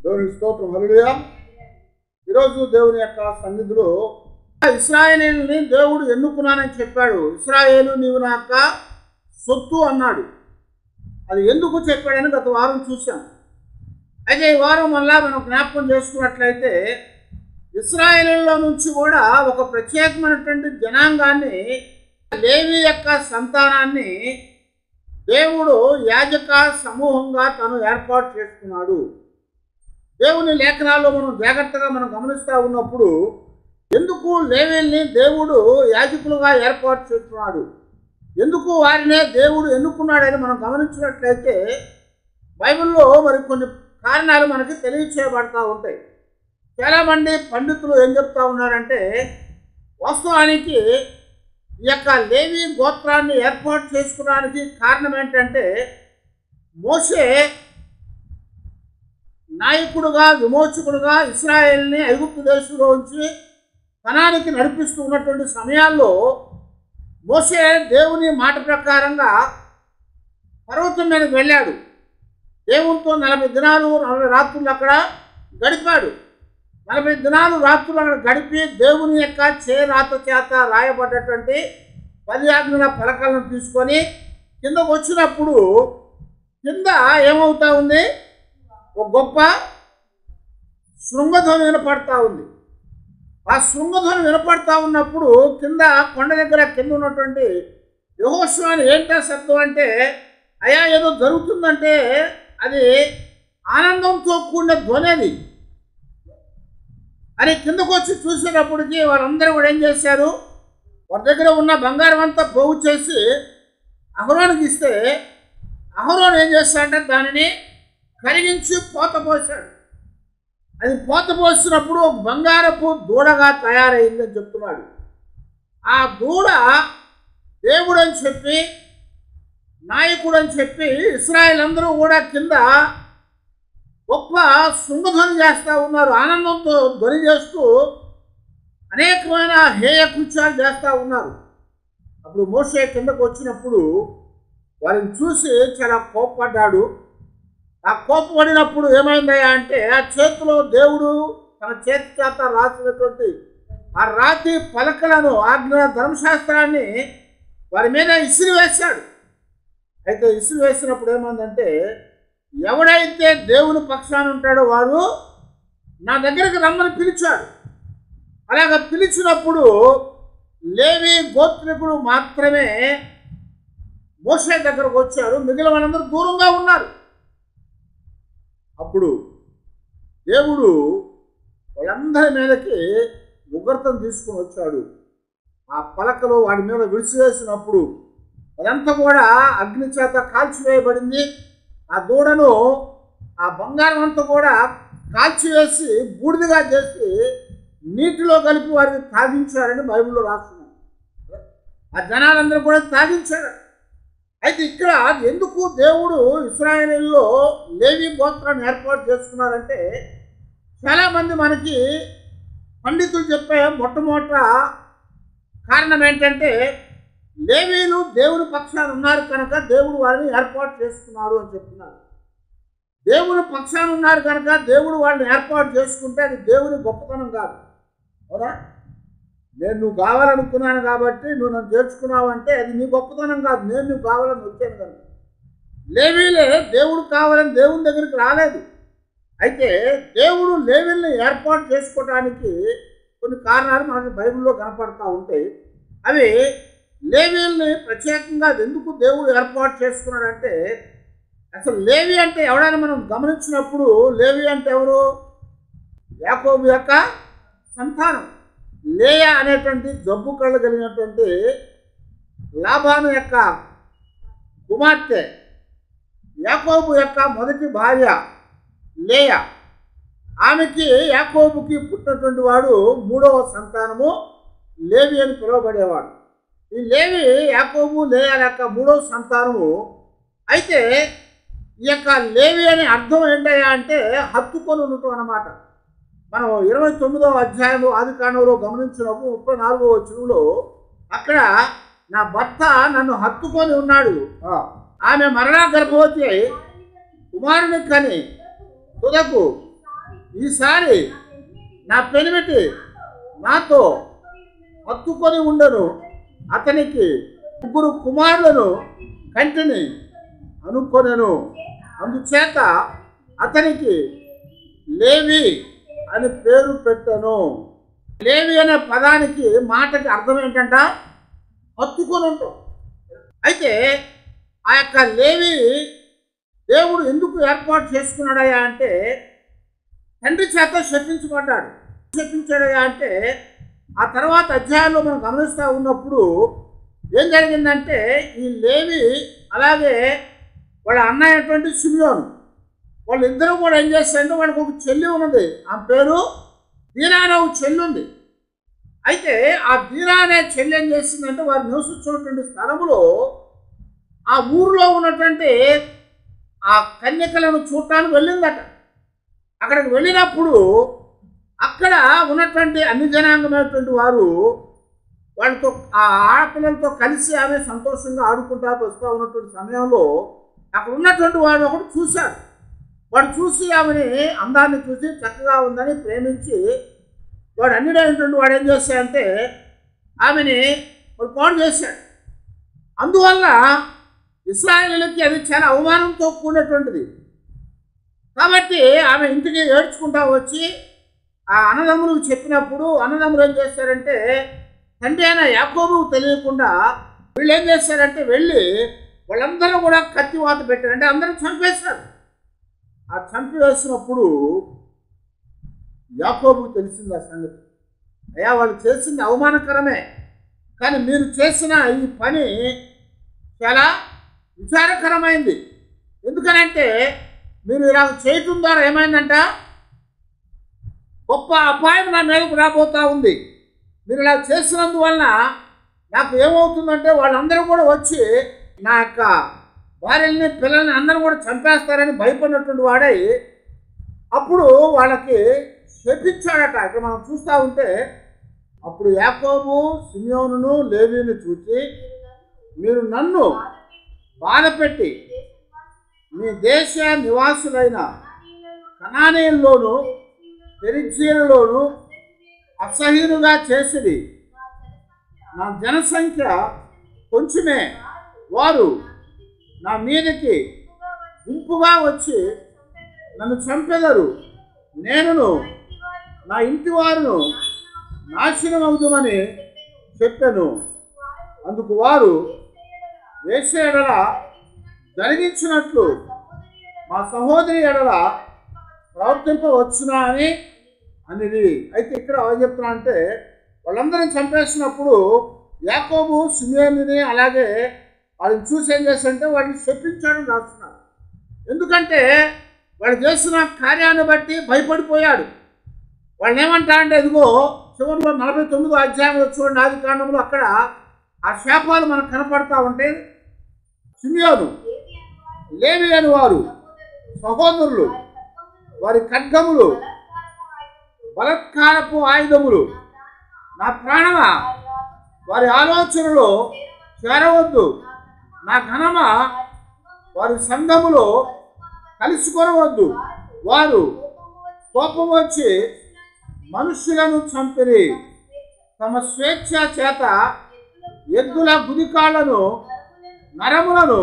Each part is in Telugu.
దేవుని స్తోత్రం. హల్లెలూయా. ఈరోజు దేవుని యొక్క సన్నిధిలో ఇశ్రాయేలుని దేవుడు ఎన్నుకున్నానని చెప్పాడు. ఇశ్రాయేలు నీవు నా యొక్క సొత్తు అన్నాడు. అది ఎందుకు చెప్పాడని గత వారం చూసాం. అయితే ఈ వారం మళ్ళా మనం జ్ఞాపకం చేసుకున్నట్లయితే ఇశ్రాయేలులో నుంచి కూడా ఒక ప్రత్యేకమైనటువంటి జనాంగాన్ని, లేవి యొక్క సంతానాన్ని దేవుడు యాజక సమూహంగా తను ఏర్పాటు చేసుకున్నాడు. దేవుని లేఖనాల్లో మనం జాగ్రత్తగా గమనిస్తూ ఉన్నప్పుడు ఎందుకు లేవీల్ని దేవుడు యాజకులుగా ఏర్పాటు చేసుకున్నాడు, ఎందుకు వారినే దేవుడు ఎన్నుకున్నాడని మనం గమనించినట్లయితే బైబిల్లో మరి కొన్ని కారణాలు మనకి తెలియచేయబడతా ఉంటాయి. చాలామంది పండితులు ఏం చెప్తా ఉన్నారంటే, వాస్తవానికి ఈ యొక్క లేవి గోత్రాన్ని ఏర్పాటు చేసుకోవడానికి కారణం ఏంటంటే, మోషే నాయకుడుగా విమోచకుడుగా ఇశ్రాయేల్ని ఐగుప్తు దేశంలో ఉంచి కనానికి నడిపిస్తూ ఉన్నటువంటి సమయాల్లో మోషే దేవుని మాట ప్రకారంగా పర్వతం మీదకి వెళ్ళాడు. దేవునితో 40 దినాలు 40 రాత్రులు అక్కడ గడిపాడు. 40 దినాలు రాత్రులు అక్కడ గడిపి దేవుని యొక్క రాత చేత రాయబడ్డటువంటి 10 ఆజ్ఞల పలకలను తీసుకొని కిందకు వచ్చినప్పుడు కింద ఏమవుతా ఉంది, ఒక గొప్ప శృంగధ్వని వినపడతా ఉంది. ఆ శృంగధ్వని వినపడతా ఉన్నప్పుడు కింద కొండ దగ్గర కింద ఉన్నటువంటి యెహోషువ ఏంటా శబ్దం అంటే, అయ్యా ఏదో జరుగుతుందంటే అది ఆనందంతో కూడిన ధ్వని అది అని కిందకు వచ్చి చూసేటప్పటికి వారందరూ కూడా ఏం చేశారు, వారి దగ్గర ఉన్న బంగారం అంతా పోగు చేసి అహరోనుకి ఇస్తే అహరోను ఏం చేస్తాడంటే దానిని కరిగించి పోత పోసాడు. అది పోత పోసినప్పుడు ఒక బంగారపు దూడగా తయారైందని చెప్తున్నాడు. ఆ దూడ దేవుడు అని చెప్పి, నాయకుడు అని చెప్పి ఇశ్రాయేల్ అందరూ కూడా కింద గొప్ప శృంగధ్వని చేస్తూ ఉన్నారు. ఆనందంతో ధ్వని చేస్తూ అనేకమైన హేయ కృత్యాలు చేస్తూ ఉన్నారు. అప్పుడు మోషే కిందకు వచ్చినప్పుడు వారిని చూసి చాలా కోపపడ్డాడు. ఆ కోపపడినప్పుడు ఏమైందయ్యా అంటే, ఆ చేతిలో దేవుడు తన చేతి చేత రాసినటువంటి ఆ రాతి పలకలను, ఆజ్ఞ ధర్మశాస్త్రాన్ని వారి మీద ఇసిరి వేశాడు. అయితే ఇసిరి వేసినప్పుడు ఏమైందంటే, ఎవడైతే దేవుని పక్షాన ఉంటాడో వాడు నా దగ్గరికి రమ్మని పిలిచాడు. అలాగ పిలిచినప్పుడు లేవి గోత్రికుడు మాత్రమే మోషే దగ్గరకు వచ్చారు, మిగిలిన వాళ్ళందరూ దూరంగా ఉన్నారు. అప్పుడు దేవుడు వాళ్ళందరి మీదకి ఉగ్రతను తీసుకొని వచ్చాడు. ఆ పలకలు వాడి మీద విడిచివేసినప్పుడు అదంతా కూడా అగ్ని చేత కాల్చివేయబడింది. ఆ దూడను, ఆ బంగారం అంతా కూడా కాల్చివేసి బూడిదగా చేసి నీటిలో కలిపి వారికి తాగించారని బైబిల్లో రాస్తున్నాం. ఆ జనాలందరూ కూడా తాగించారు. అయితే ఇక్కడ ఎందుకు దేవుడు ఇశ్రాయేలులో లేవి గోత్రాన్ని ఏర్పాటు చేసుకున్నారంటే, చాలామంది మనకి పండితులు చెప్పే మొట్టమొదట కారణం ఏంటంటే, లేవీలు దేవుని పక్షాన ఉన్నారు కనుక దేవుడు వారిని ఏర్పాటు చేసుకున్నాడు అని చెప్తున్నారు. దేవుని పక్షాన ఉన్నారు కనుక దేవుడు వాళ్ళని ఏర్పాటు చేసుకుంటే అది దేవుని గొప్పతనం కాదు. అవునా? నువ్వు కావాలనుకున్నాను కాబట్టి నువ్వు నన్ను చేర్చుకున్నావు అంటే అది నీ గొప్పతనం కాదు. నువ్వు కావాలని వచ్చాను కనుక. లేవీలే దేవుడు కావాలని దేవుని దగ్గరికి రాలేదు. అయితే దేవుడు లేవీల్ని ఏర్పాటు చేసుకోవడానికి కొన్ని కారణాలు మనకి బైబిల్లో కనపడతా ఉంటాయి. అవి లేవీల్ని ప్రత్యేకంగా ఎందుకు దేవుడు ఏర్పాటు చేసుకున్నాడంటే, అసలు లేవి అంటే ఎవడైనా మనం గమనించినప్పుడు లేవి అంటే ఎవరు? యాకోబు యొక్క సంతానం. లేయా అనేటువంటి జబ్బు కళ్ళు కలిగినటువంటి లాబాను యొక్క కుమార్తె, యాకోబు యొక్క మొదటి భార్య లేయా. ఆమెకి యాకోబుకి పుట్టినటువంటి వాడు 3వ సంతానము లేవి అని పిలువబడేవాడు. ఈ లేవి యాకోబు లేయా యొక్క 3వ సంతానము. అయితే ఈ యొక్క లేవి అనే అర్థం ఏంటయ్యా అంటే హత్తుకొని ఉండటం అన్నమాట. మనం 29వ అధ్యాయంలో ఆదికాండంలో గమనించినప్పుడు 34వ వచనంలో అక్కడ నా భర్త నన్ను హత్తుకొని ఉన్నాడు, ఆమె మరలా గర్భవతి అయి కుమారుని కని తుదకు ఈసారి నా పెనిమిటి నాతో హత్తుకొని ఉండను, అతనికి 3 కుమారులను కంటిని అనుకొనెను. అందుచేత అతనికి లేవి అని పేరు పెట్టను. లేవి అనే పదానికి మాటకి అర్థం ఏంటంట? హత్తుకొని ఉంటాం. అయితే ఆ యొక్క లేవి దేవుడు ఎందుకు ఏర్పాటు చేసుకున్నాడయ్యా అంటే తండ్రి చేత శపించబడ్డాడు. శపించాడయ్యా అంటే ఆ తర్వాత అధ్యాయాల్లో మనం గమనిస్తూ ఉన్నప్పుడు ఏం జరిగిందంటే ఈ లేవి అలాగే వాళ్ళ అన్న అయినటువంటి సిమియోను వాళ్ళిద్దరూ కూడా ఏం చేస్తారంటే వాళ్ళకి ఒక చెల్లి ఉన్నది. ఆ పేరు దీనా అనే ఒక చెల్లి ఉంది. అయితే ఆ దీనా అనే చెల్లి ఏం చేసిందంటే వారు నివసించినటువంటి స్థలములో ఆ ఊరిలో ఉన్నటువంటి ఆ కన్యకలను చూడటానికి వెళ్ళిందట. అక్కడికి వెళ్ళినప్పుడు అక్కడ ఉన్నటువంటి అన్ని జనాంగమైనటువంటి వారు వాళ్ళతో ఆ ఆడపిల్లలతో కలిసి ఆమె సంతోషంగా ఆడుకుంటా వస్తూ ఉన్నటువంటి సమయంలో అక్కడ ఉన్నటువంటి వాడు ఒకడు చూశాడు. వాడు చూసి ఆమెని అందాన్ని చూసి చక్కగా ఉందని ప్రేమించి వాడు అన్నిడైనటువంటి వాడు ఏం చేశాడంటే ఆమెని వాడు పాడు చేశాడు. అందువల్ల ఇశ్రాయేలులకి అది చాలా అవమానంతో కూడినటువంటిది. కాబట్టి ఆమె ఇంటికి ఏడ్చుకుంటా వచ్చి ఆ అన్నదమ్ములకు చెప్పినప్పుడు అన్నదమ్ములు ఏం చేశారంటే తండ్రి అయిన యాకోబుకు తెలియకుండా వీళ్ళు ఏం చేశారంటే వెళ్ళి వాళ్ళందరూ కూడా కత్తివాత పెట్టారు. అంటే అందరూ చంపేశారు. ఆ చంపివేసినప్పుడు యాకోబుకు తెలిసింది ఆ సంగతి. అయ్యా వాళ్ళు చేసింది అవమానకరమే, కానీ మీరు చేసిన ఈ పని చాలా విచారకరమైంది. ఎందుకనంటే మీరు ఇలా చేయటం ద్వారా ఏమైందంట గొప్ప అపాయం నా మీదకు రాబోతూ ఉంది. మీరు ఇలా చేసినందువలన నాకు ఏమవుతుందంటే వాళ్ళందరూ కూడా వచ్చి నా యొక్క భార్యల్ని పిల్లల్ని అందరూ కూడా చంపేస్తారని భయపడినటువంటి వాడై అప్పుడు వాళ్ళకి శపించాడట. ఇక్కడ మనం చూస్తూ ఉంటే అప్పుడు యాకోబు సిమియోనును లేవీని చూసి మీరు నన్ను బాధపెట్టి మీ దేశ నివాసులైన కనానీయుల్లోను పెరిజీయులలోను అసహ్యులుగా చేసిరి. నా జనసంఖ్య కొంచెమే, వారు నా మీదకి గుంపుగా వచ్చి నన్ను చంపెదరు. నేనును నా ఇంటి వారును నాశనమవుదామని చెప్పాను. అందుకు వారు వేసే ఎడల జరిగించినట్లు మా సహోదరి ఎడల ప్రవర్తింపవచ్చునా అని అనేది. అయితే ఇక్కడ ఏం చెప్తున్నా అంటే వాళ్ళందరినీ చంపేసినప్పుడు యాకోబు సిమియోనుని అలాగే వాళ్ళని చూసి ఏం చేస్తారంటే వాళ్ళని శపించాడని రాస్తున్నారు. ఎందుకంటే వాళ్ళు చేసిన కార్యాన్ని బట్టి భయపడిపోయాడు. వాళ్ళు ఏమంటారంటే ఇదిగో చివరిలో 49వ అధ్యాయంలో చూడండి, ఆది కాండంలో అక్కడ ఆ శాపాలు మనకు కనపడతా ఉంటే సిమియోను లేవి అని వారు సహోదరులు వారి ఖడ్గములు బలత్కారపు ఆయుధములు నా ప్రాణమా వారి ఆలోచనలో చేరవద్దు, నా ఘనమా వారి సంఘములో కలుసుకొనవద్దు. వారు కోపం వచ్చి మనుష్యులను చంపిరి, తమ స్వేచ్ఛ చేత ఎద్దుల గుదికాళ్లను నరములను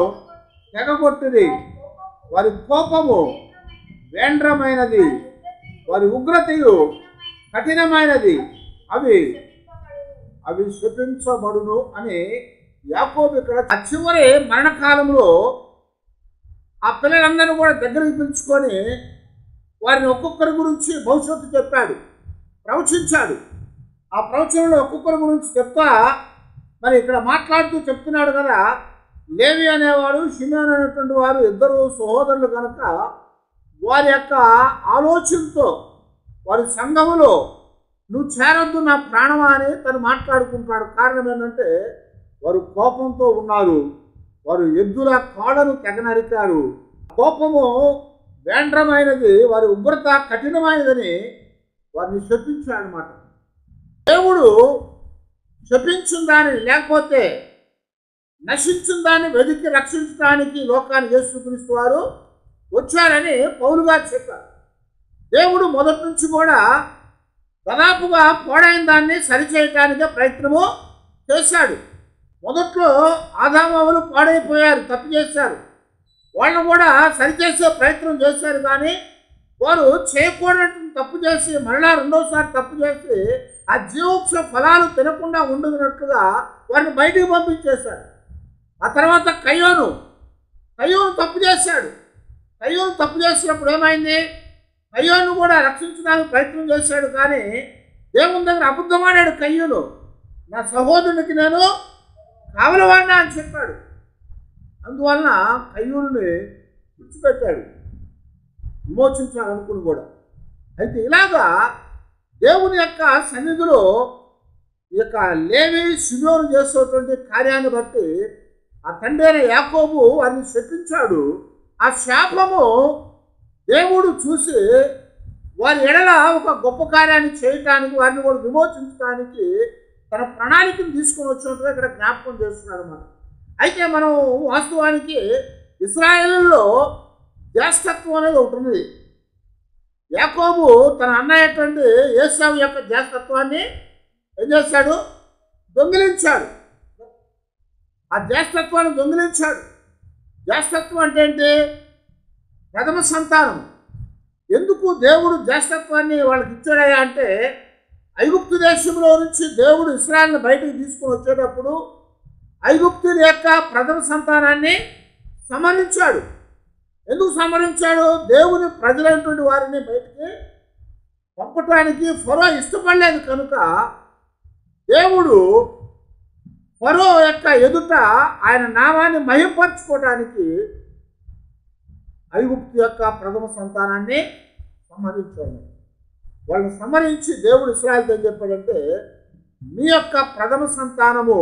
తెగగొట్టిరి. వారి కోపము వేంద్రమైనది, వారి ఉగ్రతయు కఠినమైనది, అవి శపించబడును అని యాకోబు ఇక్కడ ఆ చివరి మరణకాలంలో ఆ పిల్లలందరూ కూడా దగ్గరికి పిలుచుకొని వారిని ఒక్కొక్కరి గురించి భవిష్యత్తు చెప్పాడు, ప్రవచించాడు. ఆ ప్రవచనంలో ఒక్కొక్కరి గురించి చెప్తా మరి ఇక్కడ మాట్లాడుతూ చెప్తున్నాడు కదా, లేవి అనేవాడు షిమియోను అనేటువంటి వారు ఇద్దరు సహోదరులు కనుక వారి యొక్క ఆలోచనతో వారి సంఘములో నువ్వు చేరొద్దు నా ప్రాణమా అని తను మాట్లాడుకుంటున్నాడు. కారణం ఏంటంటే వారు కోపంతో ఉన్నారు, వారు ఎద్దుల కాళ్ళను తెగనరికారు. కోపము వేంద్రమైనది, వారి ఉగ్రత కఠినమైనదని వారిని శపించాడనమాట. దేవుడు శపించిన దానిని లేకపోతే నశించిన దాన్ని వెతికి రక్షించడానికి లోకాన్ని యేసుక్రీస్తు వారు వచ్చారని పౌలు గారు చెప్పారు. దేవుడు మొదటి నుంచి కూడా దాదాపుగా పాడైన దాన్ని సరిచేయటానికే ప్రయత్నము చేశాడు. మొదట్లో ఆదామవులు పాడైపోయారు, తప్పు చేశారు. వాళ్ళను కూడా సరిచేసే ప్రయత్నం చేశారు, కానీ వారు చేయకూడదు తప్పు చేసి మరలా రెండోసారి తప్పు చేసి ఆ జీవవృక్ష ఫలాలు తినకుండా ఉండునట్లుగా వారిని బయటికి పంపించేశాడు. ఆ తర్వాత కయ్యోను తప్పు చేశాడు. కయ్యోను తప్పు చేసినప్పుడు ఏమైంది? కయ్యోను కూడా రక్షించడానికి ప్రయత్నం చేశాడు, కానీ దేవుని దగ్గర అబద్ధమాడాడు. కయ్యోను నా సహోదరునికి నేను కావలవాడినా అని చెప్పాడు. అందువలన కయ్యూరుని విడిచిపెట్టాడు, విమోచించాలనుకుని కూడా. అయితే ఇలాగా దేవుని యొక్క సన్నిధిలో ఈ యొక్క లేవి షిమ్యోను చేసేటువంటి కార్యాన్ని బట్టి ఆ తండ్రి అయిన యాకోబు వారిని శపించాడు. ఆ శాపము దేవుడు చూసి వారి ఎడల ఒక గొప్ప కార్యాన్ని చేయటానికి, వారిని కూడా విమోచించడానికి తన ప్రణాళికను తీసుకొని వచ్చినట్టుగా ఇక్కడ జ్ఞాపకం చేస్తున్నాడు అన్నమాట. అయితే మనం వాస్తవానికి ఇశ్రాయేలులో జ్యేష్ఠత్వం అనేది ఒకటి ఉంది. యాకోబు తన అన్నయ్యటువంటి ఏశావు యొక్క జ్యేష్ఠత్వాన్ని ఏం చేశాడు? దొంగిలించాడు. ఆ జ్యేష్ఠత్వాన్ని దొంగిలించాడు. జ్యేష్ఠత్వం అంటే ఏంటి? ప్రథమ సంతానం. ఎందుకు దేవుడు జ్యేష్ఠత్వాన్ని వాళ్ళకి ఇచ్చాడయ్యా అంటే, ఐగుప్తు దేశంలో నుంచి దేవుడు ఇశ్రాయేలును బయటికి తీసుకొని వచ్చేటప్పుడు ఐగుప్తుల యొక్క ప్రథమ సంతానాన్ని సంహరించాడు. ఎందుకు సంహరించాడు? దేవుని ప్రజలైనటువంటి వారిని బయటికి పంపటానికి ఫరో ఇష్టపడలేదు కనుక దేవుడు ఫరో యొక్క ఎదుట ఆయన నామాన్ని మహింపరచుకోవడానికి ఐగుప్తు యొక్క ప్రథమ సంతానాన్ని సంహరించాడు. వాళ్ళని సంహరించి దేవుడు ఇశ్రాయేలుతో ఏం చెప్పాడంటే, మీ యొక్క ప్రథమ సంతానము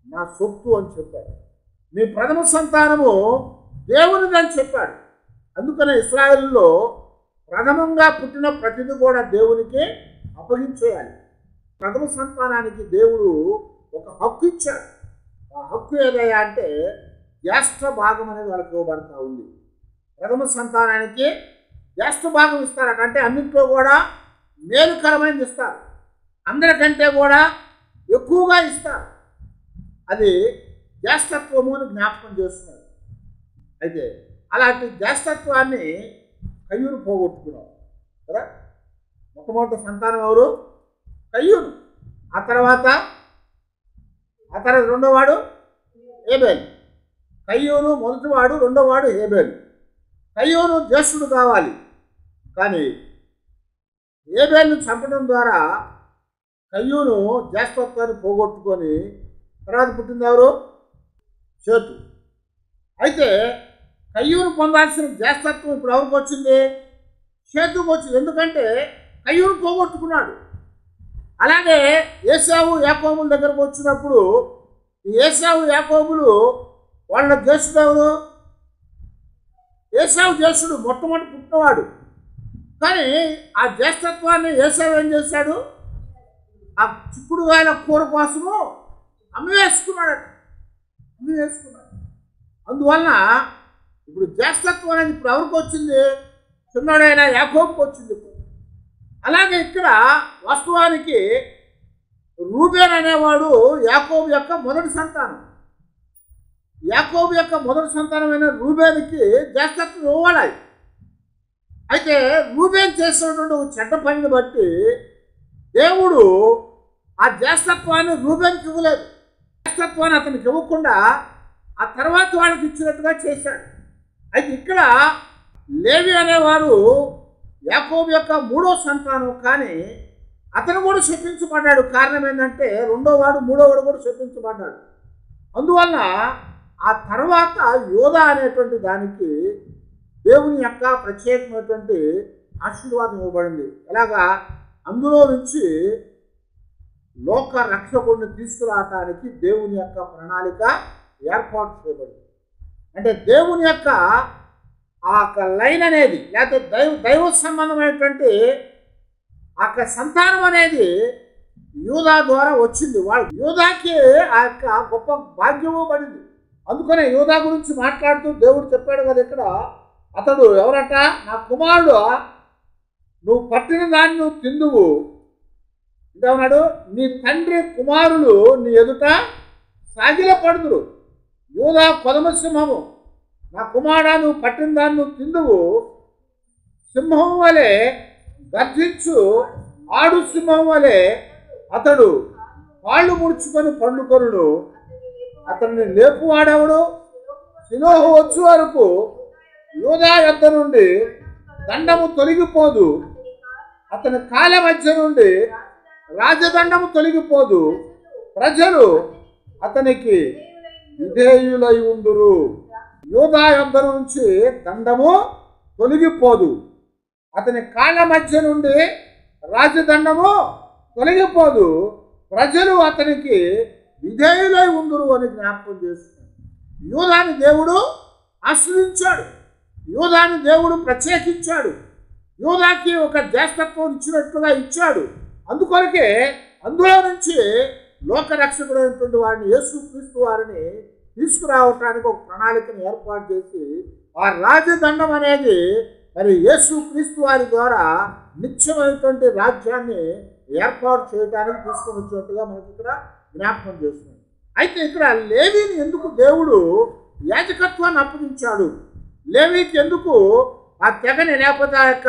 నా సొత్తు అని చెప్పాడు. మీ ప్రథమ సంతానము దేవునిది అని చెప్పాడు. అందుకనే ఇశ్రాయేలులో ప్రథమంగా పుట్టిన ప్రతిది కూడా దేవునికి అప్పగించేయాలి. ప్రథమ సంతానానికి దేవుడు ఒక హక్కు ఇచ్చాడు. ఆ హక్కు ఏదయ్యా అంటే జ్యేష్ఠ భాగం అనేది వాళ్ళకి ఇవ్వబడతా ఉంది. ప్రథమ సంతానానికి జ్యేష్ఠ భాగం ఇస్తారట. అంటే అన్నింటిలో కూడా మేలుకరమైనది ఇస్తారు, అందరికంటే కూడా ఎక్కువగా ఇస్తారు. అది జ్యేష్ఠత్వము అని జ్ఞాపకం చేస్తున్నారు. అయితే అలాంటి జ్యేష్ఠత్వాన్ని కయ్యూను పోగొట్టుకున్నాడు కదా. మొట్టమొదటి సంతానం ఎవరు? కయ్యూను. ఆ తర్వాత రెండోవాడు హేబేలు. కయ్యూను మొదటివాడు, రెండోవాడు హేబేలు. కయ్యూను జ్యేష్ఠుడు కావాలి, కానీ హేబేలును చంపడం ద్వారా కయ్యూను జ్యేష్ఠత్వాన్ని పోగొట్టుకొని తర్వాత పుట్టింది ఎవరు? షేతు. అయితే కయ్యూను పొందాల్సిన జ్యేష్ఠత్వం ఇప్పుడు ఎవరికి వచ్చింది? షేతుకు వచ్చింది. ఎందుకంటే కయ్యూను పోగొట్టుకున్నాడు. అలాగే ఏశావు యాకోబుల దగ్గరకు వచ్చినప్పుడు ఈ ఏశావు యాకోబులు వాళ్ళ జ్యేష్ఠుడు ఎవరు? ఏశావు జ్యేష్ఠుడు, మొట్టమొదటి పుట్టినవాడు. కానీ ఆ జ్యేష్ఠత్వాన్ని ఏశావు ఏం చేశాడు? ఆ చిక్కుడుగాయల కూర కోసము అమ్మివేసుకున్నాడు. అందువలన ఇప్పుడు జ్యేష్ఠత్వం అనేది ఇప్పుడు ఎవరికి వచ్చింది? చిన్నోడైన యాకోబుకి వచ్చింది. అలాగే ఇక్కడ వాస్తవానికి రూబేన్ అనేవాడు యాకోబు యొక్క మొదటి సంతానం. యాకోబు యొక్క మొదటి సంతానమైన రూబేన్కి జ్యేష్ఠత్వం ఇవ్వాలి. అయితే రూబేన్ చేసినటువంటి ఒక చెడ్డ పనిని బట్టి దేవుడు ఆ జ్యేష్ఠత్వాన్ని రూబేన్కి ఇవ్వలేదు. జ్యేష్ఠత్వాన్ని అతనికి ఇవ్వకుండా ఆ తర్వాత వాళ్ళకి ఇచ్చినట్టుగా చేశాడు. అయితే ఇక్కడ లేవి అనేవారు యాకోబు యొక్క మూడో సంతానం, కానీ అతను కూడా శపించబడ్డాడు. కారణం ఏంటంటే రెండోవాడు మూడోవాడు కూడా శపించబడ్డాడు. అందువలన ఆ తర్వాత యోధా అనేటువంటి దానికి దేవుని యొక్క ప్రత్యేకమైనటువంటి ఆశీర్వాదం ఇవ్వబడింది. ఎలాగా? అందులో నుంచి లోక రక్షకుడిని తీసుకురావటానికి దేవుని యొక్క ప్రణాళిక ఏర్పాటు చేయబడింది. అంటే దేవుని యొక్క ఆ లైన్ అనేది, లేకపోతే దైవ సంబంధమైనటువంటి ఆ సంతానం అనేది యూదా ద్వారా వచ్చింది. వాళ్ళు యూదాకి ఆ యొక్క గొప్ప భాగ్యము పడింది. అందుకనే యూదా గురించి మాట్లాడుతూ దేవుడు చెప్పాడు కదా ఇక్కడ, అతడు ఎవరట? నా కుమారుడు నువ్వు పట్టిన దాన్ని నువ్వు తిందువు. ఇంకా ఉన్నాడు, నీ తండ్రి కుమారులు నీ ఎదుట సాగిలపడుదురు. యూదా కొదమసింహము, నా కుమారుడా నువ్వు పట్టిన దాన్ని నువ్వు తిందువు. సింహం వలె గర్జించు ఆడు సింహం వలె అతడు కాళ్ళు ముడుచుకొని పండుకొనుడు. అతన్ని లేపువాడెవడు? శిలోహు వచ్చు వరకు యూదా యొద్ద నుండి దండము తొలగిపోదు, అతని కాళ్ళ మధ్య నుండి రాజదండము తొలగిపోదు. ప్రజలు అతనికి విధేయులై ఉందురు. యూదా యొద్ద నుంచి దండము తొలగిపోదు, అతని కాళ్ళ మధ్య నుండి రాజదండము తొలగిపోదు. ప్రజలు అతనికి విధేయులై ఉందురు అని జ్ఞాపకం చేస్తున్నాడు. యూదాని దేవుడు ఆశ్రయించాడు, యూదాని దేవుడు ప్రత్యేకించాడు, యూదాకి ఒక జ్యేష్ఠత్వం ఇచ్చినట్లుగా ఇచ్చాడు. అందుకొరకే అందులో నుంచి లోకరక్షకుడైనటువంటి వారిని యేసుక్రీస్తు వారిని తీసుకురావటానికి ఒక ప్రణాళికను ఏర్పాటు చేసి ఆ రాజదండం అనేది మరి యేసుక్రీస్తు వారి ద్వారా నిత్యమైనటువంటి రాజ్యాన్ని ఏర్పాటు చేయడానికి తీసుకొని వచ్చినట్టుగా మనకి ఇక్కడ జ్ఞాపకం చేస్తున్నాడు. అయితే ఇక్కడ లేవీని ఎందుకు దేవుడు యాజకత్వాన్ని అప్పగించాడు? లేవీకి ఎందుకు ఆ తెగని లేకపోతే ఆ యొక్క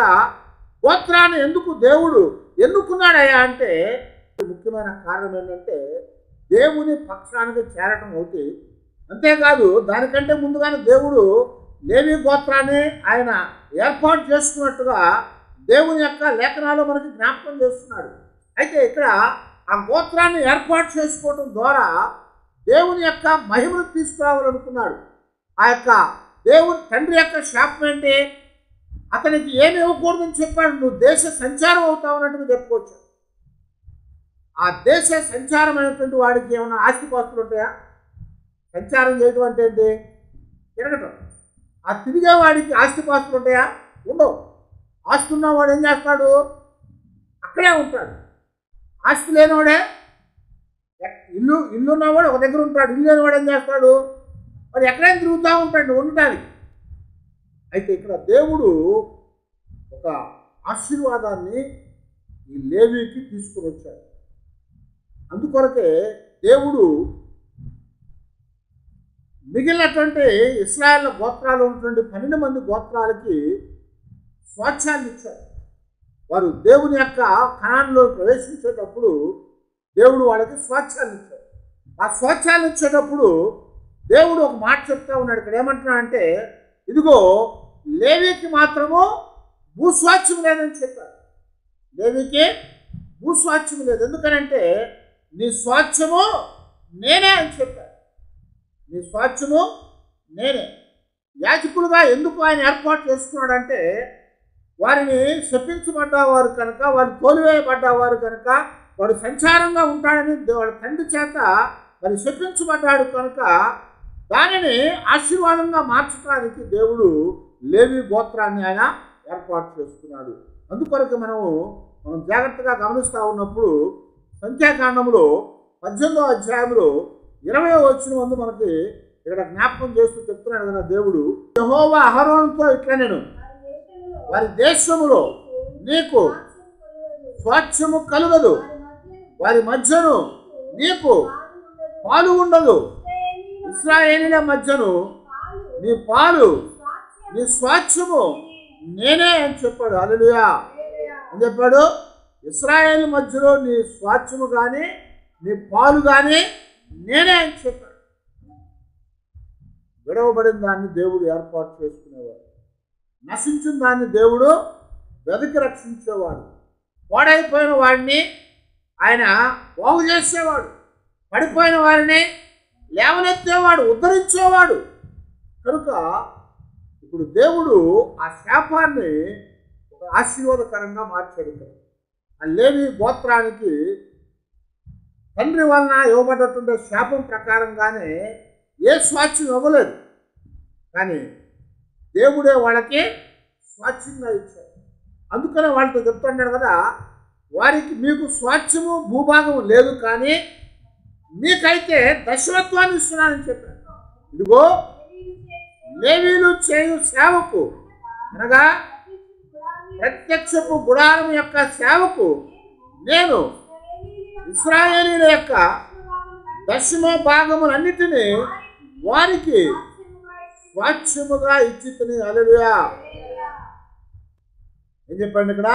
గోత్రాన్ని ఎందుకు దేవుడు ఎన్నుకున్నాడయ్యా అంటే ముఖ్యమైన కారణం ఏంటంటే దేవుని పక్షానికి చేరటం ఒకటి. అంతేకాదు దానికంటే ముందుగానే దేవుడు లేవీ గోత్రాన్ని ఆయన ఏర్పాటు చేసుకున్నట్టుగా దేవుని యొక్క లేఖనాల్లో మనకి జ్ఞాపకం చేస్తున్నాడు. అయితే ఇక్కడ ఆ గోత్రాన్ని ఏర్పాటు చేసుకోవడం ద్వారా దేవుని యొక్క మహిమను తీసుకురావాలనుకున్నాడు. ఆ యొక్క దేవుని తండ్రి యొక్క శాపం ఏంటి? అతనికి ఏమి ఇవ్వకూడదని చెప్పాడు. నువ్వు దేశ సంచారం అవుతావు అన్నట్టుగా చెప్పుకోవచ్చు. ఆ దేశ సంచారం అయినటువంటి వాడికి ఏమైనా ఆస్తిపాస్తులు ఉంటాయా? సంచారం చేయటం అంటే ఏంటి? తిరగటం. ఆ తిరిగేవాడికి ఆస్తిపాస్తులు ఉంటాయా? ఉండవు. ఆస్తి ఉన్నవాడు ఏం చేస్తాడు? అక్కడే ఉంటాడు. ఆస్తి లేనివాడే ఇల్లు ఉన్నవాడు ఒక దగ్గర ఉంటాడు. ఇల్లు లేనివాడు ఏం చేస్తాడు? వాడు ఎక్కడైనా తిరుగుతూ ఉంటాడు ఉండటానికి. అయితే ఇక్కడ దేవుడు ఒక ఆశీర్వాదాన్ని ఈ లేవీకి తీసుకుని వచ్చాడు. అందుకొరకే దేవుడు మిగిలినటువంటి ఇశ్రాయేల్ గోత్రాలు ఉన్నటువంటి 12 మంది గోత్రాలకి స్వాచ్ఛాన్ని ఇచ్చారు. వారు దేవుని యొక్క కణాల్లో ప్రవేశించేటప్పుడు దేవుడు వాళ్ళకి స్వాచ్ఛాన్ని ఇచ్చాడు. ఆ స్వాచ్ఛాన్ని ఇచ్చేటప్పుడు దేవుడు ఒక మాట చెప్తా ఉన్నాడు. ఇక్కడ ఏమంటున్నా అంటే ఇదిగో లేవీకి మాత్రము భూస్వాచ్యం లేదని చెప్పాడు. లేవీకి భూస్వాచ్యం లేదు. ఎందుకనంటే నీ స్వాచ్ఛము నేనే అని చెప్పాడు. నీ స్వాచ్ఛము నేనే. యాజకులుగా ఎందుకు ఆయన ఏర్పాటు చేసుకున్నాడంటే వారిని శపించబడ్డవారు కనుక, వారు తోలివేయబడ్డవారు కనుక, వాడు సంచారంగా ఉంటాడని వాడి తండ్రి చేత మరి శపించబడ్డాడు కనుక దానిని ఆశీర్వాదంగా మార్చడానికి దేవుడు లేవీ గోత్రాన్ని ఆయన ఏర్పాటు చేసుకున్నాడు. అందుకొరకు మనం జాగ్రత్తగా గమనిస్తూ ఉన్నప్పుడు సంఖ్యాకాండంలో 18వ అధ్యాయంలో 20వ వచనం ముందు మనకి ఇక్కడ జ్ఞాపకం చేస్తూ చెప్తున్నాడు కదా దేవుడు, యెహోవా అహరోనుతో ఇట్లా నేను వారి దేశములో నీకు స్వాచ్ఛము కలుగదు, వారి మధ్యను నీకు పాలు ఉండదు. ఇశ్రాయేలీల మధ్యను నీ పాలు నీ స్వాచ్ఛము నేనే అని చెప్పాడు. హల్లెలూయా అని చెప్పాడు. ఇశ్రాయేలు మధ్యలో నీ స్వాచ్ఛము కానీ నీ పాలు కానీ నేనే అని చెప్పాడు. విడవబడిన దాన్ని దేవుడు ఏర్పాటు చేసుకునేవాడు. నశించిన దాన్ని దేవుడు వెతికి రక్షించేవాడు. పాడైపోయిన వాడిని ఆయన బాగు చేసేవాడు. పడిపోయిన వారిని లేవనెత్తేవాడు, ఉద్ధరించేవాడు. కనుక ఇప్పుడు దేవుడు ఆ శాపాన్ని ఒక ఆశీర్వాదకరంగా మార్చాడు. ఆ లేవీ గోత్రానికి తండ్రి వలన ఇవ్వబడ్డటువంటి శాపం ప్రకారంగానే ఏ స్వాచ్ఛం ఇవ్వలేదు, కానీ దేవుడే వాళ్ళకి స్వాచ్ఛంగా ఇచ్చాడు. అందుకనే వాళ్ళతో చెప్తున్నాడు కదా, వారికి మీకు స్వాచ్ఛము భూభాగము లేదు కానీ మీకైతే దశమత్వాన్ని ఇస్తున్నానని చెప్పాడు. ఇదిగో లేవీలు చేయు సేవకు అనగా ప్రత్యక్షపు గుడారం యొక్క సేవకు నేను ఇశ్రాయేలీయుల యొక్క దశమ భాగములన్నిటినీ వారికి స్వాచ్ఛముగా ఇచ్చితిని. హల్లెలూయా. ఏం చెప్పండి ఇక్కడ?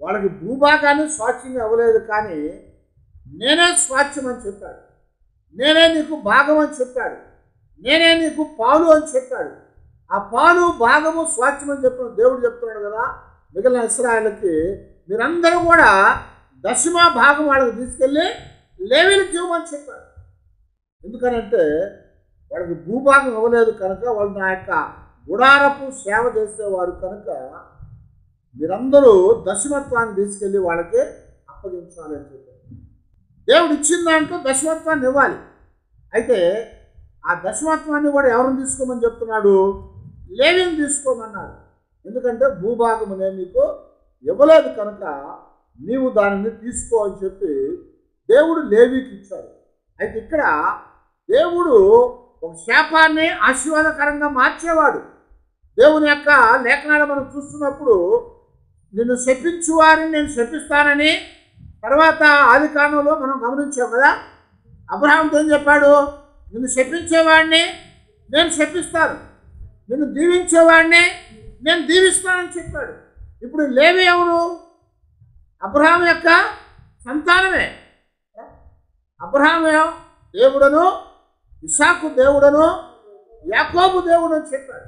వాళ్ళకి భూభాగాన్ని స్వాచ్ఛంగా ఇవ్వలేదు, కానీ నేనే స్వాచ్ఛం అని చెప్పాడు. నేనే నీకు భాగం అని చెప్పాడు. నేనే నీకు పాలు అని చెప్పాడు. ఆ పాలు భాగము స్వాచ్ఛం అని చెప్పిన దేవుడు చెప్తున్నాడు కదా మిగిలిన ఇశ్రాయేలుకి, మీరందరూ కూడా దశమ భాగం వాళ్ళకి తీసుకెళ్ళి లేవీయులకు ఇవ్వమని చెప్పాడు. ఎందుకనంటే వాళ్ళకి భూభాగం ఇవ్వలేదు కనుక, వాళ్ళు నా యొక్క గుడారపు సేవ చేసేవారు కనుక మీరందరూ దశమత్వాన్ని తీసుకెళ్ళి వాళ్ళకి అప్పగించాలి అని చెప్పారు. దేవుడు ఇచ్చిన దాంట్లో దశమత్వాన్ని ఇవ్వాలి. అయితే ఆ దశమత్వాన్ని కూడా ఎవరిని తీసుకోమని చెప్తున్నాడు? లేవీని తీసుకోమన్నాడు. ఎందుకంటే భూభాగం నేను నీకు ఇవ్వలేదు కనుక నీవు దానిని తీసుకో అని చెప్పి దేవుడు లేవీకి ఇచ్చాడు. అయితే ఇక్కడ దేవుడు ఒక శాపాన్ని ఆశీర్వాదకరంగా మార్చేవాడు. దేవుని యొక్క లేఖనాలు మనం చూస్తున్నప్పుడు నిన్ను శపించు వారిని నేను శపిస్తానని తర్వాత ఆది కాండంలో మనం గమనించాం కదా. అబ్రహాముతో ఏం చెప్పాడు? నిన్ను శపించేవాడిని నేను శపిస్తాను, నిన్ను దీవించేవాడిని నేను దీవిస్తానని చెప్పాడు. ఇప్పుడు లేవి ఎవరు? అబ్రహాము యొక్క సంతానమే. అబ్రహాము దేవుడను, ఇస్సాకు దేవుడను, యాకోబు దేవుడు అని చెప్పాడు.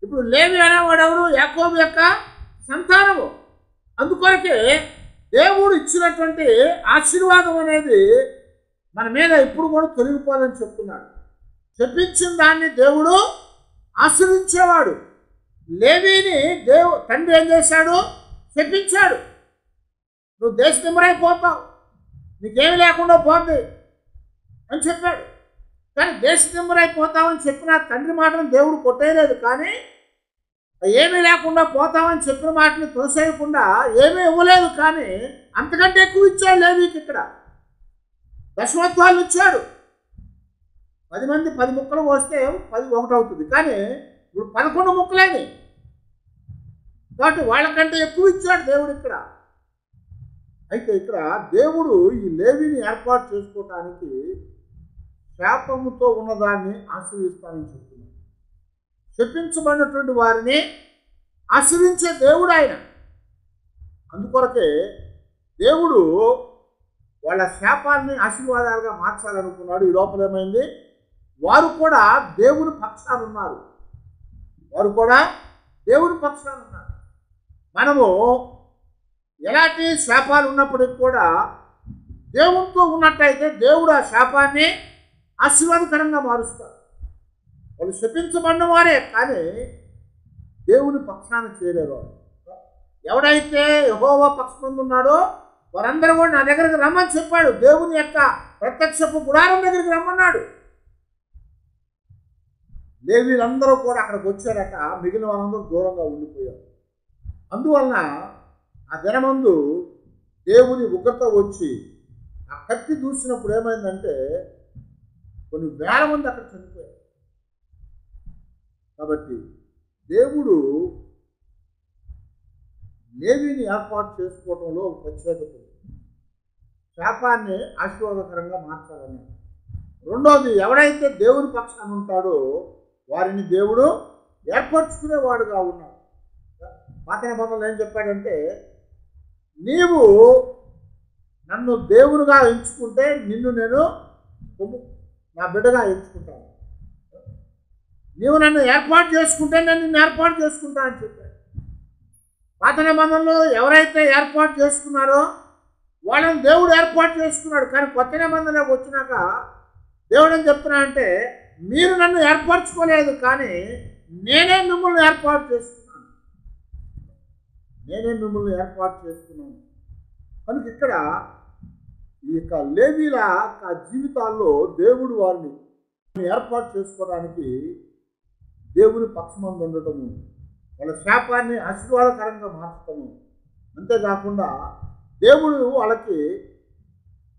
ఇప్పుడు లేవి అనేవాడు ఎవరు? యాకోబు యొక్క సంతానము. అందుకొరకే దేవుడు ఇచ్చినటువంటి ఆశీర్వాదం అనేది మన మీద ఇప్పుడు కూడా తొలగిపోదని చెప్తున్నాడు. చెప్పించిన దాన్ని దేవుడు ఆశీర్వించేవాడు. లేవీని తండ్రి ఏం చేశాడు? చెప్పించాడు. నువ్వు దేశనిమ్మరైపోతావు, నీకేమి లేకుండా పోద్ది అని చెప్పాడు. కానీ దేశనిమ్మరైపోతావని చెప్పిన తండ్రి మాటను దేవుడు కొట్టేయలేదు, కానీ ఏమీ లేకుండా పోతామని చెప్పిన మాటని తోసేయకుండా ఏమీ ఇవ్వలేదు, కానీ అంతకంటే ఎక్కువ ఇచ్చాడు లేవీకి. ఇక్కడ దశమత్వాలు ఇచ్చాడు. 10 మంది 10 ముక్కలు పోస్తే 10 ఒకటి అవుతుంది, కానీ ఇప్పుడు 11 ముక్కలేని కాబట్టి వాళ్ళకంటే ఎక్కువ ఇచ్చాడు దేవుడు ఇక్కడ. అయితే ఇక్కడ దేవుడు ఈ లేవీని ఏర్పాటు చేసుకోవటానికి శాపముతో ఉన్నదాన్ని ఆశీర్విస్తానని చెప్తున్నాడు. శపించబడినటువంటి వారిని ఆశీర్వించే దేవుడు ఆయన. అందుకొరకే దేవుడు వాళ్ళ శాపాన్ని ఆశీర్వాదాలుగా మార్చాలనుకున్నాడు. ఈ లోపల ఏమైంది? వారు కూడా దేవుని పక్షాన ఉన్నారు. వారు కూడా దేవుని పక్షాన ఉన్నారు. మనము ఎలాంటి శాపాలు ఉన్నప్పటికీ కూడా దేవునితో ఉన్నట్టయితే దేవుడు ఆ శాపాన్ని ఆశీర్వాదకరంగా మారుస్తారు. వాళ్ళు శపించబడిన వారే, కానీ దేవుని పక్షాన చేరారు. ఎవడైతే యెహోవా పక్షమందు ఉన్నాడో వారందరూ కూడా నా దగ్గరికి రమ్మని చెప్పాడు. దేవుని యొక్క ప్రత్యక్షపు గుడారం దగ్గరికి రమ్మన్నాడు. లేవీలందరూ కూడా అక్కడికి వచ్చారట, మిగిలిన వాళ్ళందరూ దూరంగా ఉండిపోయారు. అందువలన ఆ దినమందు దేవుని ఉగ్రత వచ్చి ఆ కత్తి దూసినప్పుడు ఏమైందంటే కొన్ని వేల మంది అక్కడ చనిపోయారు. కాబట్టి దేవుడు లేవీని ఏర్పాటు చేసుకోవడంలో ఒక ప్రత్యేకత ఉంది. శాపాన్ని ఆశీర్వాదకరంగా మార్చాలని. రెండోది, ఎవడైతే దేవుని పక్షాన ఉంటాడో వారిని దేవుడు ఏర్పరచుకునేవాడుగా ఉన్నాడు. పాత నిబంధనలో ఏం చెప్పాడంటే, నీవు నన్ను దేవునిగా ఎంచుకుంటే నిన్ను నేను నా బిడ్డగా ఎంచుకుంటాను, నీవు నన్ను ఏర్పాటు చేసుకుంటే నేను నిన్ను ఏర్పాటు చేసుకుంటా అని చెప్పాడు. పాత నిబంధనలో ఎవరైతే ఏర్పాటు చేసుకున్నారో వాళ్ళని దేవుడు ఏర్పాటు చేసుకున్నాడు. కానీ కొత్త నిబంధనలోకి వచ్చినాక దేవుడు ఏం చెప్తున్నాడంటే, మీరు నన్ను ఏర్పరచుకోలేదు, కానీ నేనే మిమ్మల్ని ఏర్పాటు చేసుకున్నాను, నేనే మిమ్మల్ని ఏర్పాటు చేసుకున్నాను. కనుక ఇక్కడ ఈ యొక్క లేవీల జీవితాల్లో దేవుడు వారిని ఏర్పాటు చేసుకోవడానికి దేవుని పక్షమందు ఉండటము, వాళ్ళ శాపాన్ని ఆశీర్వాదకరంగా మార్చటము, అంతేకాకుండా దేవుడు వాళ్ళకి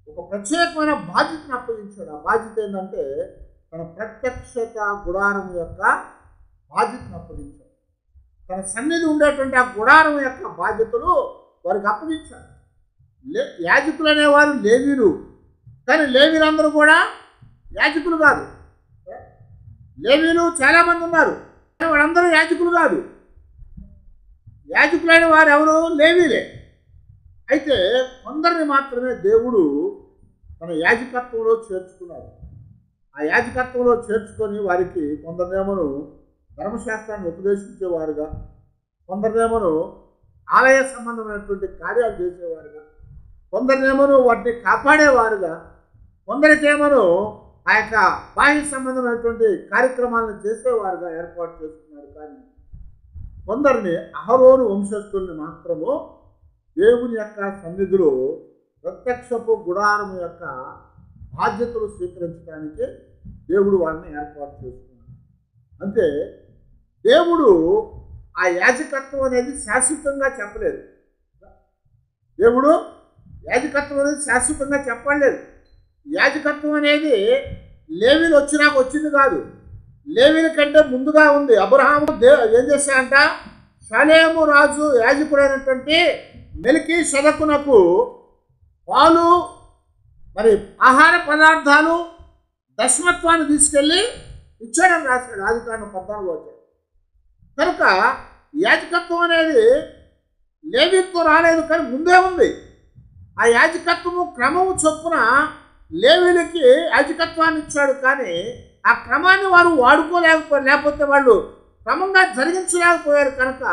ఒక ప్రత్యేకమైన బాధ్యతను అప్పగించాడు. ఆ బాధ్యత ఏంటంటే తన ప్రత్యక్షత గుడారం యొక్క బాధ్యతను అప్పగించాడు. తన సన్నిధి ఉండేటువంటి ఆ గుడారం యొక్క బాధ్యతలు వారికి అప్పగించాడు. యాజకులు అనేవారు లేవీలు, కానీ లేవీలందరూ కూడా యాజకులు కాదు. లేవీలు చాలామంది ఉన్నారు, కానీ వాళ్ళందరూ యాజకులు కాదు. యాజకులైన వారు ఎవరు? లేవీలే. అయితే కొందరిని మాత్రమే దేవుడు తన యాజకత్వంలో చేర్చుకున్నాడు. ఆ యాజకత్వంలో చేర్చుకొని వారికి కొందరినేమను ధర్మశాస్త్రాన్ని ఉపదేశించేవారుగా, కొందరినేమను ఆలయ సంబంధమైనటువంటి కార్యాలు చేసేవారుగా, కొందరినేమను వాటిని కాపాడేవారుగా, కొందరికేమను ఆ యొక్క బాహ్య సంబంధమైనటువంటి కార్యక్రమాలను చేసేవారుగా ఏర్పాటు చేసుకున్నారు. కానీ కొందరిని అహరోను వంశస్థుల్ని మాత్రము దేవుని యొక్క సన్నిధిలో ప్రత్యక్షపు గుడారము యొక్క బాధ్యతలు స్వీకరించడానికి దేవుడు వాళ్ళని ఏర్పాటు చేసుకున్నాడు. అంటే దేవుడు ఆ యాజకత్వం అనేది శాశ్వతంగా చెప్పలేదు. దేవుడు యాజకత్వం అనేది శాశ్వతంగా చెప్పలేదు. యాజకత్వం అనేది లేవీలు వచ్చినాక వచ్చింది కాదు, లేవీల కంటే ముందుగా ఉంది. అబ్రహాము ఏం చేశాడంట? షలేము రాజు యాజకుడైనటువంటి మెల్కీషెదకునకు పాలు మరి ఆహార పదార్థాలు దశమత్వాన్ని తీసుకెళ్ళి ఇచ్చాడని రాశాడు ఆదికాండం 14వ అధ్యాయం. కనుక యాజకత్వం అనేది లేవీతో రాలేదు, కానీ ముందే ఉంది. ఆ యాజకత్వము క్రమము చొప్పున లేవీలకి యాజకత్వాన్ని ఇచ్చాడు, కానీ ఆ క్రమాన్ని వారు వాడుకోలేకపోయారు, లేకపోతే వాళ్ళు క్రమంగా జరిగించలేకపోయారు. కనుక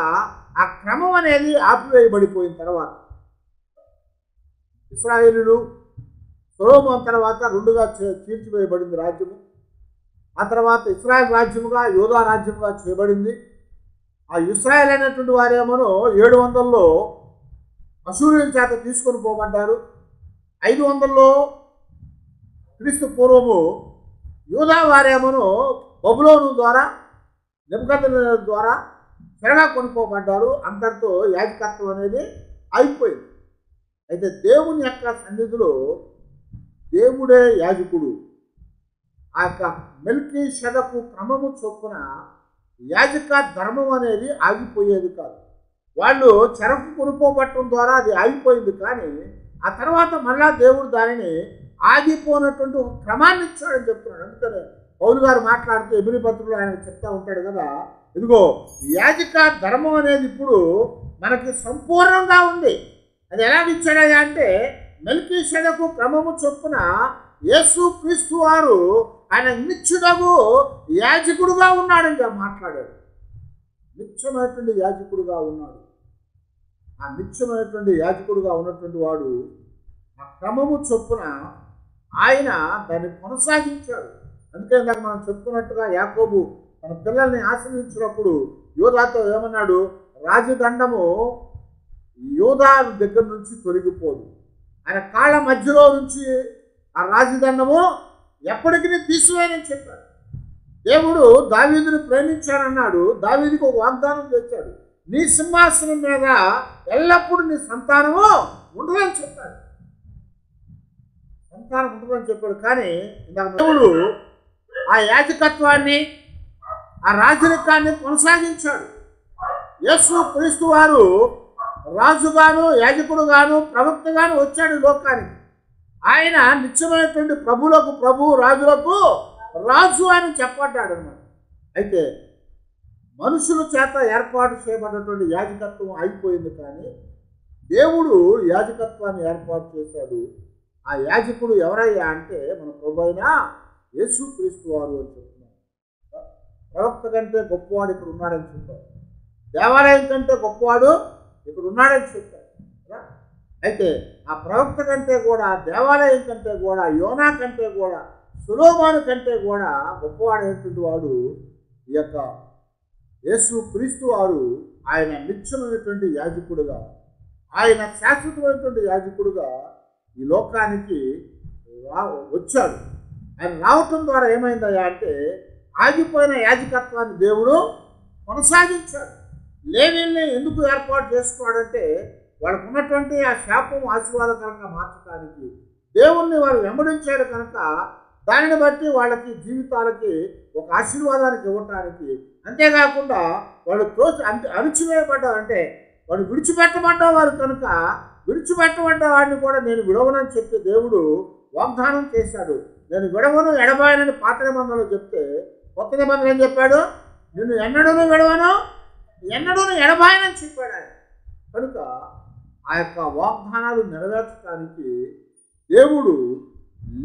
ఆ క్రమం అనేది ఆపివేయబడిపోయిన తర్వాత ఇశ్రాయేలీయులు సొలొమోను తర్వాత రెండుగా చీల్చివేయబడింది రాజ్యము. ఆ తర్వాత ఇశ్రాయేల్ రాజ్యముగా యూదా రాజ్యముగా చేయబడింది. ఆ ఇశ్రాయేల్ అనేటువంటి వారేమో 700లో అశూరీయుల చేత తీసుకొని పోబడ్డారు. 500లో క్రీస్తు పూర్వము యూదా వారేమో బబులోను ద్వారా నెబుకద్నెజరు ద్వారా చెరగా కొనుక్కోబడ్డారు. అంతటితో యాజకత్వం అనేది అయిపోయింది. అయితే దేవుని యొక్క సన్నిధిలో దేవుడే యాజకుడు. ఆ యొక్క మెల్కీషెదకు క్రమము చొప్పున యాజక ధర్మం అనేది ఆగిపోయేది కాదు. వాళ్ళు చెరకు కొనుక్కోబట్టడం ద్వారా అది ఆగిపోయింది, కానీ ఆ తర్వాత మళ్ళా దేవుడు దానిని ఆగిపోయినటువంటి ఒక క్రమాన్ని ఇచ్చాడని చెప్తున్నాడు. అందుకనే పౌలు గారు మాట్లాడుతూ ఎబ్రీ పత్రికలో ఆయన చెప్తా ఉంటాడు కదా, ఇదిగో యాజక ధర్మం అనేది ఇప్పుడు మనకి సంపూర్ణంగా ఉంది. అది ఎలా ఇచ్చాడయ్యా అంటే మెల్కీషెదకు క్రమము చొప్పున యేసు క్రీస్తు వారు ఆయన నిత్యుడగు యాజకుడుగా ఉన్నాడని మాట్లాడాడు. నిత్యమైనటువంటి యాజకుడుగా ఉన్నాడు. ఆ నిత్యమైనటువంటి యాజకుడుగా ఉన్నటువంటి వాడు ఆ క్రమము చొప్పున ఆయన దాన్ని కొనసాగించాడు. అందుకే ఇందాక మనం చెప్పుకున్నట్టుగా యాకోబు తన పిల్లల్ని ఆశ్రయించినప్పుడు యోధాతో ఏమన్నాడు? రాజదండము యోధా దగ్గర నుంచి తొలగిపోదు, ఆయన కాళ్ళ మధ్యలో నుంచి ఆ రాజదండము ఎప్పటికీ తీసివేయనని చెప్పాడు. దేవుడు దావీదుని ప్రేమించానన్నాడు. దావీదుకి ఒక వాగ్దానం చేశాడు, నీ సింహాసనం మీద ఎల్లప్పుడూ నీ సంతానము ఉండదని చెప్పాడు. సంతానం ఉంటుందని చెప్పాడు. కానీ దేవుడు ఆ యాజకత్వాన్ని ఆ రాజరికాన్ని కొనసాగించాడు. యేసు క్రీస్తు వారు రాజుగాను యాజకుడుగాను ప్రవక్తగాను వచ్చాడు లోకానికి. ఆయన నిత్యమైనటువంటి ప్రభువులకు ప్రభు, రాజులకు రాజు అని చెప్పడ్డాడు అన్నమాట. అయితే మనుషుల చేత ఏర్పాటు చేయబడినటువంటి యాజకత్వం అయిపోయింది, కానీ దేవుడు యాజకత్వాన్ని ఏర్పాటు చేశాడు. ఆ యాజకుడు ఎవరయ్యా అంటే మన ప్రభు అయిన యేసు క్రీస్తు వారు అని చెప్తున్నారు. ప్రవక్త కంటే గొప్పవాడు ఇక్కడ ఉన్నాడని చెప్పారు. దేవాలయం కంటే గొప్పవాడు ఇక్కడ ఉన్నాడని చెప్పారు. అయితే ఆ ప్రవక్త కంటే కూడా, దేవాలయం కంటే కూడా, యోనా కంటే కూడా, సొలొమోను కంటే కూడా గొప్పవాడైనటువంటి వాడు ఈ యొక్క యేసు క్రీస్తు వారు. ఆయన నిత్యమైనటువంటి యాజకుడుగా, ఆయన శాశ్వతమైనటువంటి యాజకుడుగా ఈ లోకానికి వచ్చాడు. ఆయన రావటం ద్వారా ఏమైందయ్యా అంటే ఆగిపోయిన యాజకత్వాన్ని దేవుడు కొనసాగించాడు. లేవీల్ని ఎందుకు ఏర్పాటు చేసుకున్నాడంటే వాళ్ళకు ఉన్నటువంటి ఆ శాపం ఆశీర్వాదకరంగా మార్చడానికి. దేవుణ్ణి వారు వెంబడించారు కనుక దానిని బట్టి వాళ్ళకి జీవితాలకి ఒక ఆశీర్వాదానికి ఇవ్వటానికి అంతేకాకుండా వాళ్ళు అణిచివేయబడ్డారు, అంటే వాడు విడిచిపెట్టబడ్డవారు కనుక విడిచిపెట్టబడ్డ వాడిని కూడా నేను విడవనని చెప్పి దేవుడు వాగ్దానం చేశాడు. నేను విడవను ఎడబాయనని పాత నిబంధనలో చెప్తే కొత్త నిబంధన ఏం చెప్పాడు? నిన్ను ఎన్నడూను విడవను ఎన్నడూను ఎడబాయనని చెప్పాడు ఆయన. కనుక ఆ యొక్క వాగ్దానాలు నెరవేర్చడానికి దేవుడు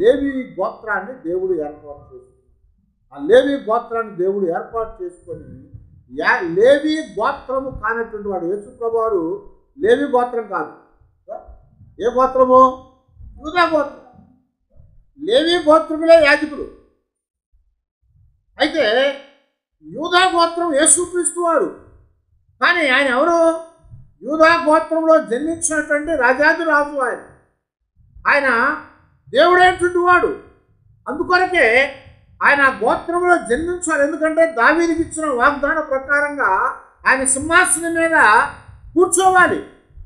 లేవి గోత్రాన్ని దేవుడు ఏర్పాటు చేసుకున్నాడు. ఆ లేవి గోత్రాన్ని దేవుడు ఏర్పాటు చేసుకొని లేవి గోత్రము కానటువంటి వాడు యేసుప్రభువు వారు లేవి గోత్రం కాదు. ఏ గోత్రము? యూదా గోత్రం. లేవి గోత్రములే యాజకులు. అయితే యూదా గోత్రం యేసుక్రీస్తు వారు. కానీ ఆయన ఎవరు? యూదా గోత్రంలో జన్మించినటువంటి రాజాది రాజు ఆయన. ఆయన దేవుడైనటువంటి వాడు. అందుకొరకే ఆయన గోత్రంలో జన్మించాలి. ఎందుకంటే దావీదుకి ఇచ్చిన వాగ్దానం ప్రకారంగా ఆయన సింహాసనం మీద కూర్చోవాలి.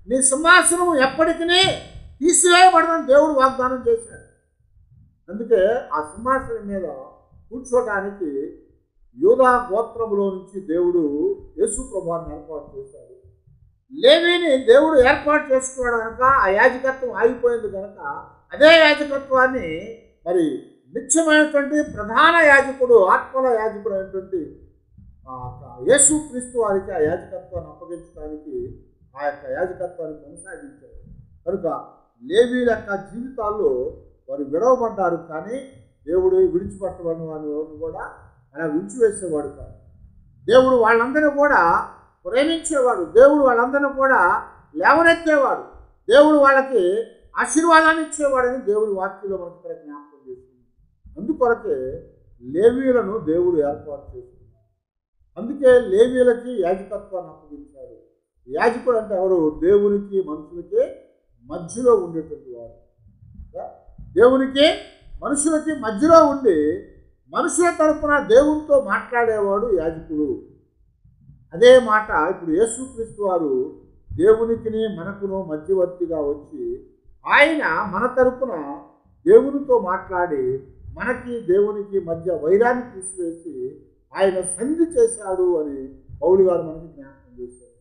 నీ సింహాసనం ఎప్పటికీ తీసివేయబడదని దేవుడు వాగ్దానం చేశాడు. అందుకే ఆ సింహాసనం మీద కూర్చోడానికి యూదా గోత్రంలో నుంచి దేవుడు యేసు ప్రభువుని ఏర్పాటు చేశాడు. లేవీని దేవుడు ఏర్పాటు చేసుకున్నాడు కనుక ఆ యాజకత్వం ఆగిపోయింది కనుక అదే యాజకత్వాన్ని మరి నిత్యమైనటువంటి ప్రధాన యాజకుడు, ఆత్మల యాజకుడు అయినటువంటి యేసుక్రీస్తు వారికి ఆ యాజకత్వాన్ని అప్పగించడానికి ఆ యొక్క యాజకత్వాన్ని కొనసాగించారు. కనుక లేవీల యొక్క జీవితాల్లో వారు విడవబడ్డారు. కానీ దేవుడు విడిచిపెట్టబడిన వారిని ఎవరిని కూడా అలా విడిచివేసేవాడు కాదు. దేవుడు వాళ్ళందరినీ కూడా ప్రేమించేవాడు. దేవుడు వాళ్ళందరినీ కూడా లేవనెత్తేవాడు. దేవుడు వాళ్ళకి ఆశీర్వాదాన్ని ఇచ్చేవాడని దేవుడి వాక్యంలో మనకి ఇక్కడ జ్ఞాపకం చేస్తుంది. అందుకొరకే లేవీలను దేవుడు ఏర్పాటు చేస్తున్నాడు. అందుకే లేవీలకి యాజకత్వాన్ని అప్పగించాడు. యాజకుడు అంటే ఎవరు? దేవునికి మనుషులకి మధ్యలో ఉండేటువంటి వాడు. దేవునికి మనుషులకి మధ్యలో ఉండి మనుషుల తరపున దేవునితో మాట్లాడేవాడు యాజకుడు. అదే మాట ఇప్పుడు యేసుక్రీస్తు వారు దేవునికి మనకును మధ్యవర్తిగా వచ్చి ఆయన మన తరపున దేవునితో మాట్లాడి మనకి దేవునికి మధ్య వైరాన్ని తీసివేసి ఆయన సంధి చేశాడు అని పౌలు గారు మనకి జ్ఞాపకం చేశారు.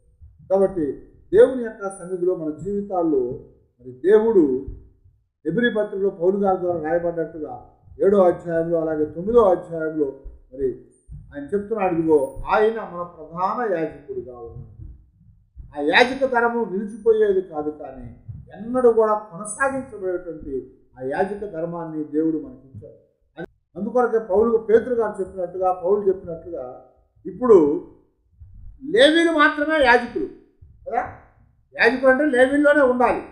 కాబట్టి దేవుని యొక్క సన్నిధిలో మన జీవితాల్లో మరి దేవుడు హెబ్రీ పత్రికలో పౌలు గారి ద్వారా రాయబడ్డట్టుగా 7వ అధ్యాయంలో అలాగే 9వ అధ్యాయంలో మరి ఆయన చెప్తున్నాడు, ఇదిగో ఆయన మన ప్రధాన యాజకుడిగా ఉన్నాడు. ఆ యాజక ధర్మం నిలిచిపోయేది కాదు, కానీ ఎన్నడూ కూడా కొనసాగించబడేటువంటి ఆ యాజక ధర్మాన్ని దేవుడు మనకి ఇచ్చాడు. అందుకొరకే పేతురు గారు చెప్పినట్టుగా, పౌలు చెప్పినట్టుగా ఇప్పుడు లేవీలు మాత్రమే యాజకులు కదా. యాజకులు అంటే లేవీల్లోనే ఉండాలి.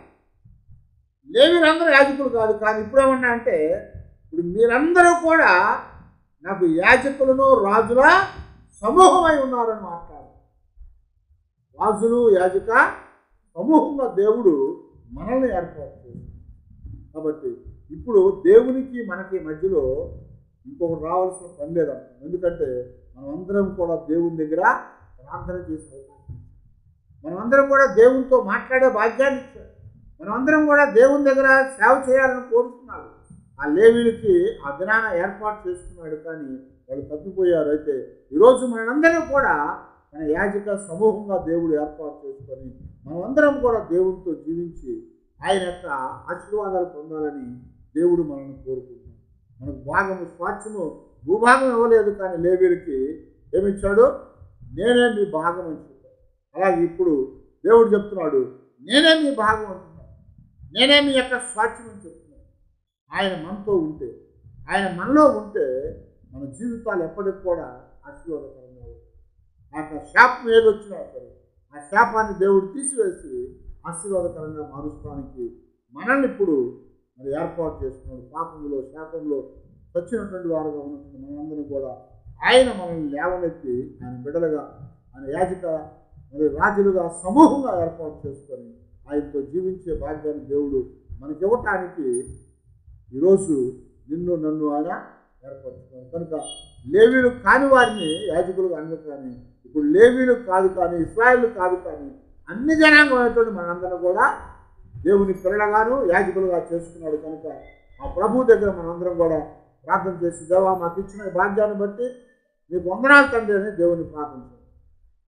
లేవీలందరూ యాజకులు కాదు. కానీ ఇప్పుడేమన్నా అంటే ఇప్పుడు మీరందరూ కూడా నాకు యాజకులను రాజుల సమూహమై ఉన్నారని మాట్లాడారు. రాజులు యాజక సమూహంగా దేవుడు మనల్ని ఏర్పాటు చేశాడు. కాబట్టి ఇప్పుడు దేవునికి మనకి మధ్యలో ఇంకొకటి రావాల్సిన పని లేదంట. ఎందుకంటే మనమందరం కూడా దేవుని దగ్గర ప్రార్థన చేసే అవకాశం, మనమందరం కూడా దేవునితో మాట్లాడే భాగ్యాన్ని ఇచ్చాడు. మనమందరం కూడా దేవుని దగ్గర సేవ చేయాలని కోరుతున్నాడు. ఆ లేవీలకి ఆ దినాన ఏర్పాటు చేసుకున్నాడు, కానీ వాళ్ళు తప్పిపోయారు. అయితే ఈరోజు మనందరం కూడా మన యాజక సమూహంగా దేవుడు ఏర్పాటు చేసుకొని మనమందరం కూడా దేవునితో జీవించి ఆయన యొక్క ఆశీర్వాదాలు పొందాలని దేవుడు మనల్ని కోరుకుంటున్నాడు. మనకు భాగము స్వాస్థ్యము భూభాగం ఇవ్వలేదు, కానీ లేవీలకి ఏమిచ్చాడు? నేనే మీ భాగం అని చెప్పాడు. అలాగే ఇప్పుడు దేవుడు చెప్తున్నాడు, నేనే మీ భాగం అంటున్నాడు, నేనే మీ యొక్క స్వాస్థ్యం అని చెప్తున్నాడు. ఆయన మనతో ఉంటే, ఆయన మనలో ఉంటే మన జీవితాలు ఎప్పటికి కూడా ఆశీర్వాదకరంగా ఉంటాయి. ఆ యొక్క శాపం ఏదొచ్చినా సరే ఆ శాపాన్ని దేవుడు తీసివేసి ఆశీర్వాదకరంగా మారుస్తానికి మనల్ని ఇప్పుడు మరి ఏర్పాటు చేసుకున్నాడు. పాపంలో శాపంలో వచ్చినటువంటి వారుగా ఉన్నటువంటి మనందరం కూడా ఆయన మనల్ని లేవనెత్తి ఆయన బిడ్డలుగా, ఆయన యాజక మరి రాజులుగా సమూహంగా ఏర్పాటు చేసుకొని ఆయనతో జీవించే భాగ్యాన్ని దేవుడు మనకి ఇవ్వటానికి ఈరోజు నిన్ను నన్ను ఆయన ఏర్పరచుకున్నాడు. కనుక లేవీలు కాని వారిని యాజకులుగా అన్న, కానీ ఇప్పుడు లేవీలు కాదు, కానీ ఇశ్రాయేలు కాదు, కానీ అన్ని జనాంగమైనటువంటి మనందరం కూడా దేవుని పిల్లలుగాను యాజకులుగా చేసుకున్నాడు. కనుక ఆ ప్రభు దగ్గర మనందరం కూడా ప్రార్థన చేసి, దేవా మాకు ఇచ్చిన భాగ్యాన్ని బట్టి మీకు వందనాలు తండ్రి అని దేవుని ప్రార్థించారు.